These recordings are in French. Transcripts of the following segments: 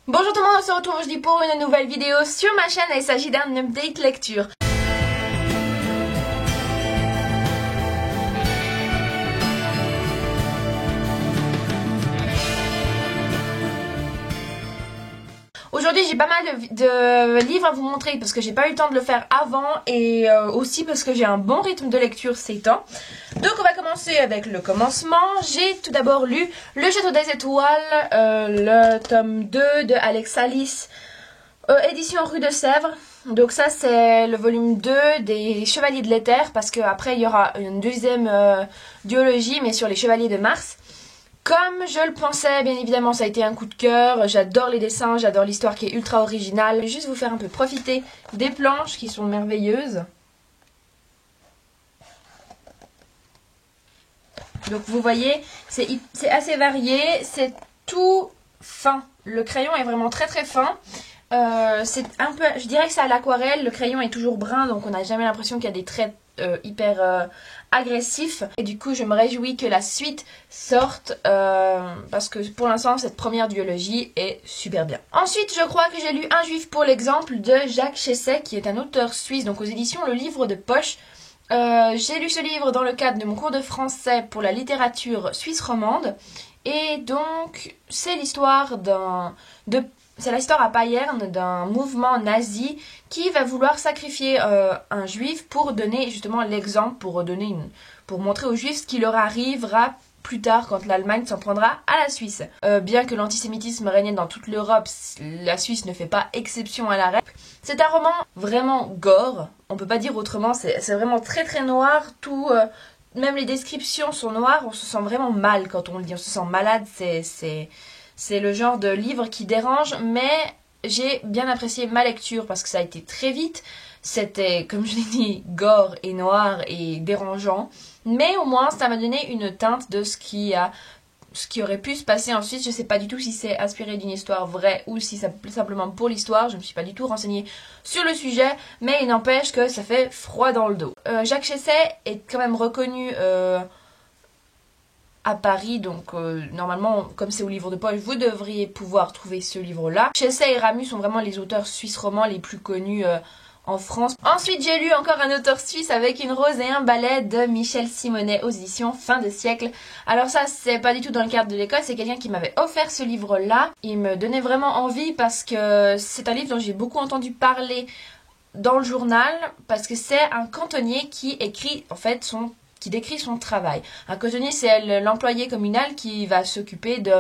Bonjour tout le monde, on se retrouve aujourd'hui pour une nouvelle vidéo sur ma chaîne. Il s'agit d'un update lecture. Aujourd'hui j'ai pas mal de livres à vous montrer parce que j'ai pas eu le temps de le faire avant et aussi parce que j'ai un bon rythme de lecture ces temps. Donc on va commencer avec le commencement. J'ai tout d'abord lu Le Château des Étoiles, le tome 2 de Alex Alice, édition Rue de Sèvres. Donc ça c'est le volume 2 des Chevaliers de l'Éther, parce qu'après il y aura une deuxième duologie mais sur les Chevaliers de Mars. Comme je le pensais, bien évidemment, ça a été un coup de cœur. J'adore les dessins, j'adore l'histoire qui est ultra originale. Je vais juste vous faire un peu profiter des planches qui sont merveilleuses. Donc vous voyez, c'est assez varié, c'est tout fin. Le crayon est vraiment très très fin. C'est un peu, je dirais que c'est à l'aquarelle, le crayon est toujours brun, donc on n'a jamais l'impression qu'il y a des traits hyper agressifs. Et du coup je me réjouis que la suite sorte, parce que pour l'instant cette première duologie est super bien. Ensuite je crois que j'ai lu Un Juif pour l'exemple de Jacques Chesset, qui est un auteur suisse, donc aux éditions Le Livre de Poche. J'ai lu ce livre dans le cadre de mon cours de français pour la littérature suisse romande. Et donc c'est l'histoire c'est l'histoire à Payerne d'un mouvement nazi qui va vouloir sacrifier un juif pour donner justement l'exemple, pour montrer aux juifs ce qui leur arrivera plus tard quand l'Allemagne s'en prendra à la Suisse. Bien que l'antisémitisme régnait dans toute l'Europe, la Suisse ne fait pas exception à la règle. C'est un roman vraiment gore, on peut pas dire autrement, c'est vraiment très très noir, même les descriptions sont noires, on se sent vraiment mal quand on le lit, on se sent malade, c'est le genre de livre qui dérange, mais j'ai bien apprécié ma lecture parce que ça a été très vite. C'était, comme je l'ai dit, gore et noir et dérangeant, mais au moins ça m'a donné une teinte de ce qui aurait pu se passer ensuite. Je sais pas du tout si c'est inspiré d'une histoire vraie ou si c'est simplement pour l'histoire. Je me suis pas du tout renseignée sur le sujet, mais il n'empêche que ça fait froid dans le dos. Jacques Chesset est quand même reconnu à Paris, donc normalement, comme c'est au Livre de Poche, vous devriez pouvoir trouver ce livre-là. Chesset et Ramu sont vraiment les auteurs suisses romans les plus connus en France. Ensuite, j'ai lu encore un auteur suisse, Avec une rose et un balai, de Michel Simonet aux éditions Fin de siècle. Alors ça, c'est pas du tout dans le cadre de l'école, c'est quelqu'un qui m'avait offert ce livre-là. Il me donnait vraiment envie parce que c'est un livre dont j'ai beaucoup entendu parler dans le journal, parce que c'est un cantonnier qui écrit en fait qui décrit son travail. Un cantonnier, c'est l'employé communal qui va s'occuper de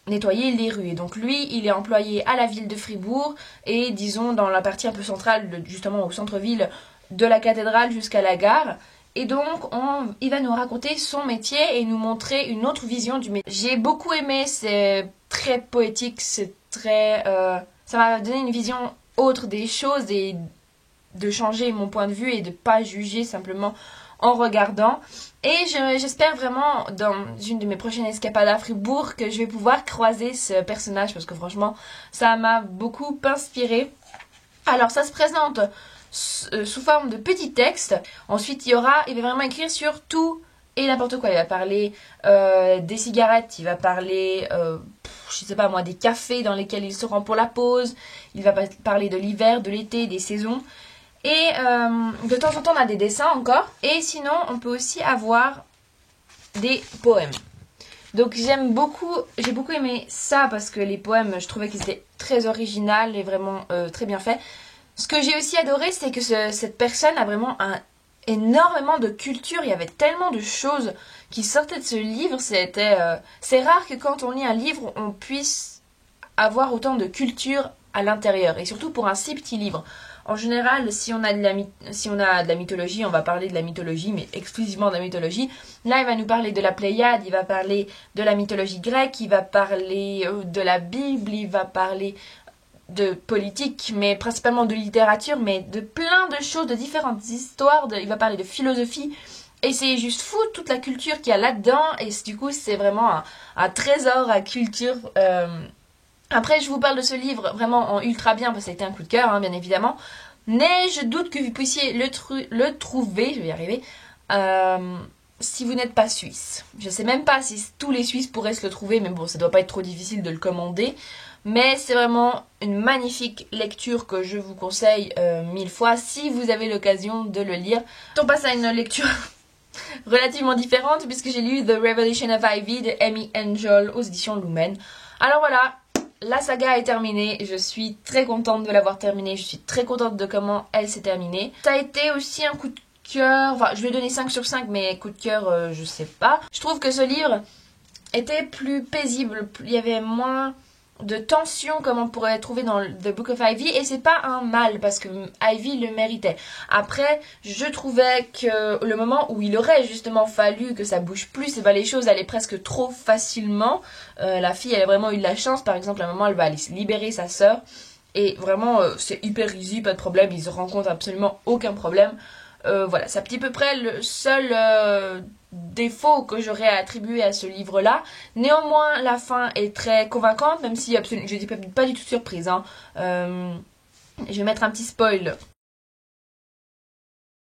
nettoyer les rues. Et donc lui, il est employé à la ville de Fribourg et disons dans la partie un peu centrale, justement au centre-ville, de la cathédrale jusqu'à la gare. Et donc il va nous raconter son métier et nous montrer une autre vision du métier. J'ai beaucoup aimé, c'est très poétique, c'est très... ça m'a donné une vision autre des choses et de changer mon point de vue et de pas juger simplement en regardant. Et j'espère vraiment dans une de mes prochaines escapades à Fribourg que je vais pouvoir croiser ce personnage, parce que franchement ça m'a beaucoup inspiré. Alors ça se présente sous forme de petits textes. Ensuite il va vraiment écrire sur tout et n'importe quoi. Il va parler des cigarettes, il va parler je sais pas moi, des cafés dans lesquels il se rend pour la pause, il va parler de l'hiver, de l'été, des saisons. Et de temps en temps on a des dessins encore. Et sinon on peut aussi avoir des poèmes. Donc j'ai beaucoup aimé ça parce que les poèmes, je trouvais qu'ils étaient très originaux et vraiment très bien faits. Ce que j'ai aussi adoré, c'est que cette personne a vraiment énormément de culture. Il y avait tellement de choses qui sortaient de ce livre. C'est rare que quand on lit un livre, on puisse avoir autant de culture à l'intérieur. Et surtout pour un si petit livre. En général, si on a de la mythologie, on va parler de la mythologie, mais exclusivement de la mythologie. Là, il va nous parler de la Pléiade, il va parler de la mythologie grecque, il va parler de la Bible, il va parler de politique, mais principalement de littérature, mais de plein de choses, de différentes histoires. Il va parler de philosophie. Et c'est juste fou toute la culture qu'il y a là-dedans. Et du coup, c'est vraiment un trésor à culture. Après, je vous parle de ce livre vraiment en ultra bien, parce que ça a été un coup de cœur, hein, bien évidemment. Mais je doute que vous puissiez le trouver, je vais y arriver, si vous n'êtes pas suisse. Je sais même pas si tous les Suisses pourraient se le trouver, mais bon, ça doit pas être trop difficile de le commander. Mais c'est vraiment une magnifique lecture que je vous conseille 1000 fois si vous avez l'occasion de le lire. On passe à une lecture relativement différente puisque j'ai lu The Revelation of Ivy de Amy Angel aux éditions Lumen. Alors voilà, la saga est terminée, je suis très contente de l'avoir terminée, je suis très contente de comment elle s'est terminée. Ça a été aussi un coup de cœur, enfin je lui ai donné 5 sur 5 mais coup de cœur je sais pas. Je trouve que ce livre était plus paisible, il y avait moins de tension comme on pourrait trouver dans The Book of Ivy et c'est pas un mal parce que Ivy le méritait. Après je trouvais que le moment où il aurait justement fallu que ça bouge plus, et ben les choses allaient presque trop facilement. La fille elle a vraiment eu de la chance, par exemple à un moment elle va aller libérer sa sœur et vraiment c'est hyper easy, pas de problème, ils se rencontrent absolument aucun problème. Voilà, c'est à peu près le seul défaut que j'aurais attribué à ce livre-là. Néanmoins, la fin est très convaincante, même si absolument, je n'étais pas du tout surprise. Hein. Je vais mettre un petit spoil.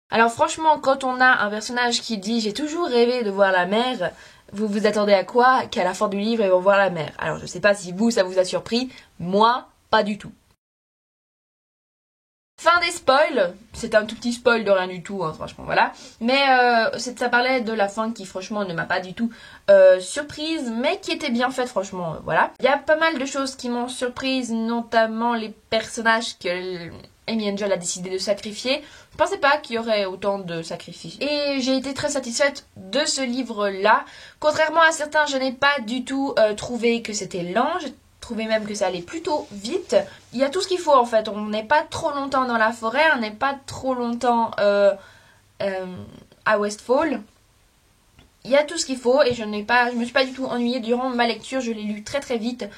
Alors franchement, quand on a un personnage qui dit « J'ai toujours rêvé de voir la mer », vous vous attendez à quoi? Qu'à la fin du livre, ils vont voir la mer. Alors je sais pas si vous, ça vous a surpris. Moi, pas du tout. Fin des spoils, c'est un tout petit spoil de rien du tout, hein, franchement, voilà. Mais ça parlait de la fin qui, franchement, ne m'a pas du tout surprise, mais qui était bien faite, franchement, voilà. Il y a pas mal de choses qui m'ont surprise, notamment les personnages que Amy Angel a décidé de sacrifier. Je pensais pas qu'il y aurait autant de sacrifices. Et j'ai été très satisfaite de ce livre-là. Contrairement à certains, je n'ai pas du tout trouvé que c'était lent. Trouvais même que ça allait plutôt vite. Il y a tout ce qu'il faut en fait. On n'est pas trop longtemps dans la forêt, on n'est pas trop longtemps à Westfall. Il y a tout ce qu'il faut et je me suis pas du tout ennuyée durant ma lecture. Je l'ai lu très très vite.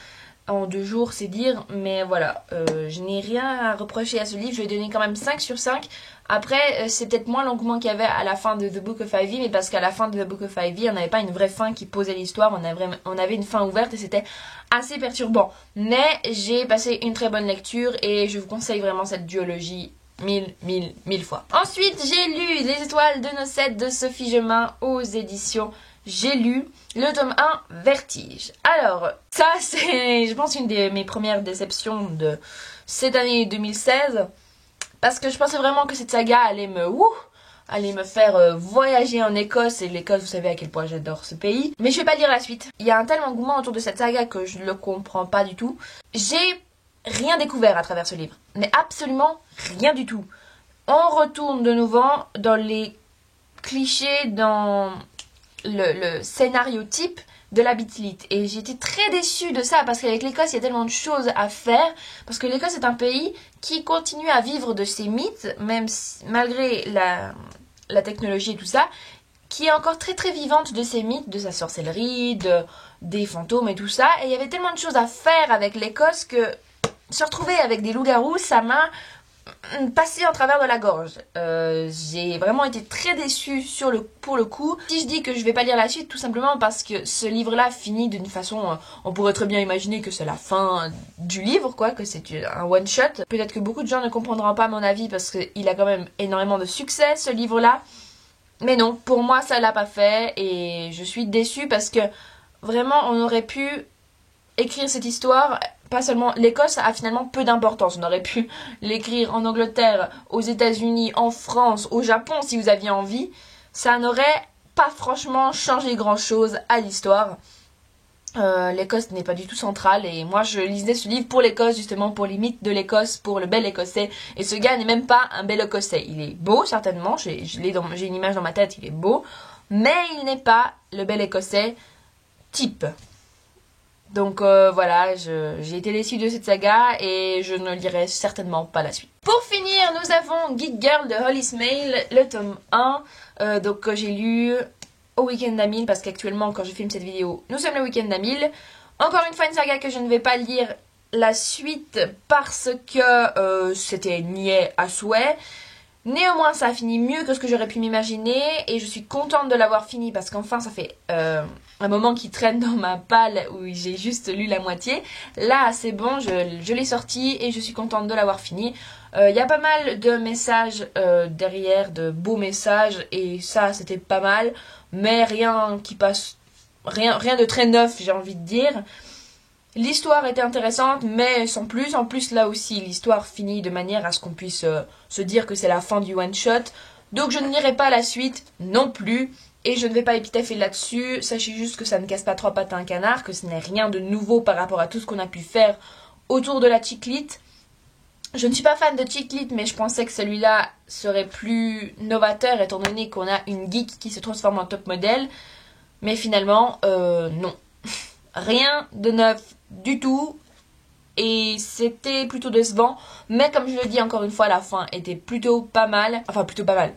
En 2 jours, c'est dire, mais voilà, je n'ai rien à reprocher à ce livre, je lui ai donné quand même 5 sur 5. Après, c'est peut-être moins l'engouement qu'il y avait à la fin de The Book of Ivy, mais parce qu'à la fin de The Book of Ivy, on n'avait pas une vraie fin qui posait l'histoire, on avait une fin ouverte et c'était assez perturbant. Mais j'ai passé une très bonne lecture et je vous conseille vraiment cette duologie 1000 fois. Ensuite, j'ai lu Les Étoiles de Nocette de Sophie Gemin aux éditions J'ai lu le tome 1 Vertige. Alors, ça c'est, je pense, une de mes premières déceptions de cette année 2016. Parce que je pensais vraiment que cette saga allait me faire voyager en Écosse. Et l'Écosse, vous savez à quel point j'adore ce pays. Mais je vais pas lire la suite. Il y a un tel engouement autour de cette saga que je ne le comprends pas du tout. J'ai rien découvert à travers ce livre. Mais absolument rien du tout. On retourne de nouveau dans les clichés, dans le scénario type de la Beatlite. Et j'ai été très déçue de ça parce qu'avec l'Écosse, il y a tellement de choses à faire. Parce que l'Écosse est un pays qui continue à vivre de ses mythes, même si, malgré la technologie et tout ça, qui est encore très très vivante de ses mythes, de sa sorcellerie, des fantômes et tout ça. Et il y avait tellement de choses à faire avec l'Écosse que se retrouver avec des loups-garous, ça m'a passé en travers de la gorge. J'ai vraiment été très déçue pour le coup. Si je dis que je vais pas lire la suite, tout simplement parce que ce livre-là finit d'une façon... on pourrait très bien imaginer que c'est la fin du livre, quoi, que c'est un one-shot. Peut-être que beaucoup de gens ne comprendront pas mon avis parce qu'il a quand même énormément de succès, ce livre-là. Mais non, pour moi, ça l'a pas fait et je suis déçue parce que vraiment, on aurait pu écrire cette histoire... Pas seulement, l'Écosse a finalement peu d'importance. On aurait pu l'écrire en Angleterre, aux États-Unis, en France, au Japon si vous aviez envie. Ça n'aurait pas franchement changé grand-chose à l'histoire. L'Écosse n'est pas du tout centrale et moi je lisais ce livre pour l'Écosse, justement pour les mythes de l'Écosse, pour le bel Écossais. Et ce gars n'est même pas un bel Écossais. Il est beau certainement, j'ai une image dans ma tête, il est beau, mais il n'est pas le bel Écossais type. Donc voilà, j'ai été déçue de cette saga et je ne lirai certainement pas la suite. Pour finir, nous avons Geek Girl de Holly Smale, le tome 1, que j'ai lu au week-end d'Amil, parce qu'actuellement quand je filme cette vidéo, nous sommes le week-end d'Amil. Encore une fois une saga que je ne vais pas lire la suite parce que c'était niais à souhait. Néanmoins, ça a fini mieux que ce que j'aurais pu m'imaginer et je suis contente de l'avoir fini parce qu'enfin, ça fait un moment qui traîne dans ma palle où j'ai juste lu la moitié. Là, c'est bon, je l'ai sorti et je suis contente de l'avoir fini. Il y a pas mal de messages derrière, de beaux messages, et ça c'était pas mal, mais rien qui passe, rien de très neuf, j'ai envie de dire. L'histoire était intéressante, mais sans plus. En plus, là aussi, l'histoire finit de manière à ce qu'on puisse se dire que c'est la fin du one-shot. Donc je ne lirai pas la suite non plus. Et je ne vais pas épitapher là-dessus. Sachez juste que ça ne casse pas trois pattes à un canard, que ce n'est rien de nouveau par rapport à tout ce qu'on a pu faire autour de la chiclite. Je ne suis pas fan de chiclite, mais je pensais que celui-là serait plus novateur, étant donné qu'on a une geek qui se transforme en top modèle. Mais finalement, non. Rien de neuf du tout. Et c'était plutôt décevant. Mais comme je le dis encore une fois, la fin était plutôt pas mal. Enfin, plutôt pas mal.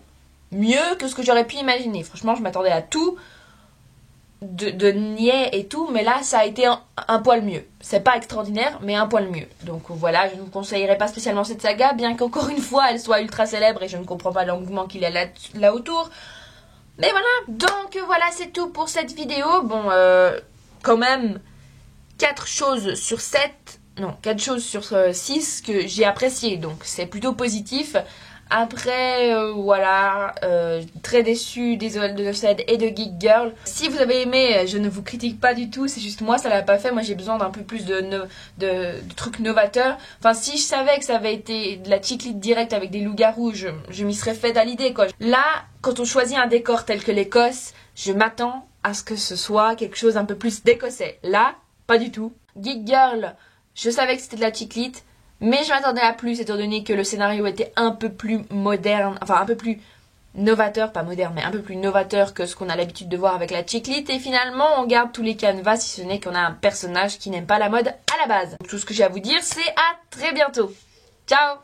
Mieux que ce que j'aurais pu imaginer. Franchement, je m'attendais à tout. De niais et tout. Mais là, ça a été un poil mieux. C'est pas extraordinaire, mais un poil mieux. Donc voilà, je ne vous conseillerais pas spécialement cette saga. Bien qu'encore une fois, elle soit ultra célèbre. Et je ne comprends pas l'engouement qu'il y a là autour. Mais voilà. Donc voilà, c'est tout pour cette vidéo. Bon, quand même 4 choses sur 7, non, 4 choses sur 6 que j'ai appréciées, donc c'est plutôt positif. Après, voilà, très déçue des Oled et de Geek Girl. Si vous avez aimé, je ne vous critique pas du tout, c'est juste moi, ça l'a pas fait. Moi, j'ai besoin d'un peu plus de trucs novateurs. Enfin, si je savais que ça avait été de la chiclite directe avec des loups-garous, je m'y serais fait à l'idée, quoi. Là, quand on choisit un décor tel que l'Écosse, je m'attends à ce que ce soit quelque chose un peu plus d'écossais. Là, pas du tout. Geek Girl, je savais que c'était de la chiclite, mais je m'attendais à plus étant donné que le scénario était un peu plus moderne, enfin un peu plus novateur, pas moderne, mais un peu plus novateur que ce qu'on a l'habitude de voir avec la chiclite. Et finalement, on garde tous les canevas si ce n'est qu'on a un personnage qui n'aime pas la mode à la base. Tout ce que j'ai à vous dire, c'est à très bientôt. Ciao!